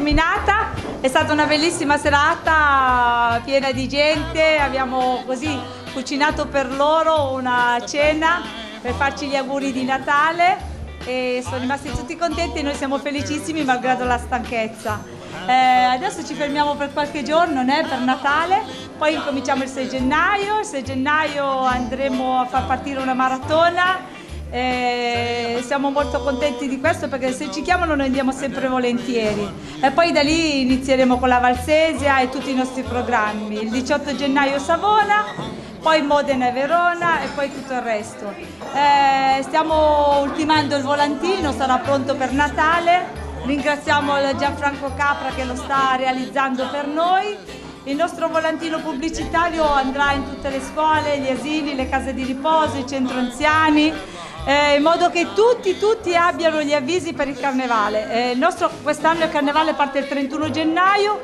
terminata, è stata una bellissima serata piena di gente, abbiamo così cucinato per loro una cena per farci gli auguri di Natale e sono rimasti tutti contenti e noi siamo felicissimi malgrado la stanchezza. Adesso ci fermiamo per qualche giorno per Natale, poi incominciamo il 6 gennaio, il 6 gennaio andremo a far partire una maratona. Siamo molto contenti di questo perché se ci chiamano noi andiamo sempre volentieri e poi da lì inizieremo con la Valsesia e tutti i nostri programmi. Il 18 gennaio Savona, poi Modena e Verona e poi tutto il resto. Stiamo ultimando il volantino, sarà pronto per Natale. Ringraziamo Gianfranco Capra che lo sta realizzando per noi. Il nostro volantino pubblicitario andrà in tutte le scuole, gli asili, le case di riposo, i centri anziani, in modo che tutti abbiano gli avvisi per il carnevale. Quest'anno il carnevale parte il 31 gennaio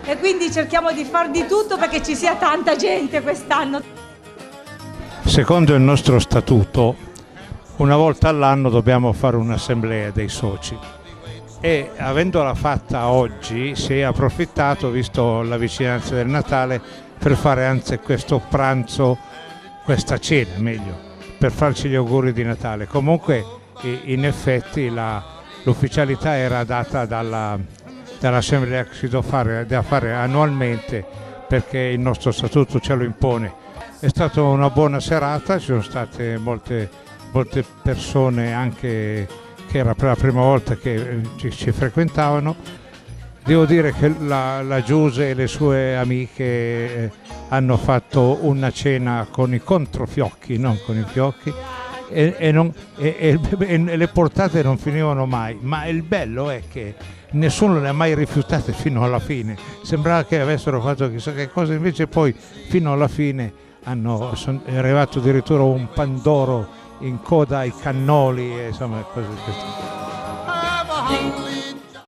e quindi cerchiamo di far di tutto perché ci sia tanta gente quest'anno. Secondo il nostro statuto, una volta all'anno dobbiamo fare un'assemblea dei soci e avendola fatta oggi si è approfittato, visto la vicinanza del Natale, per fare anzi questo pranzo, questa cena meglio, per farci gli auguri di Natale. Comunque in effetti l'ufficialità era data dall'assemblea che si da fare annualmente perché il nostro statuto ce lo impone. È stata una buona serata, ci sono state molte persone anche che era per la prima volta che ci frequentavano. Devo dire che la Giuse e le sue amiche hanno fatto una cena con i controfiocchi, non con i fiocchi, e le portate non finivano mai, ma il bello è che nessuno le ha mai rifiutate fino alla fine. Sembrava che avessero fatto chissà che cosa, invece poi fino alla fine è arrivato addirittura un pandoro in coda ai cannoli, insomma cose di questo.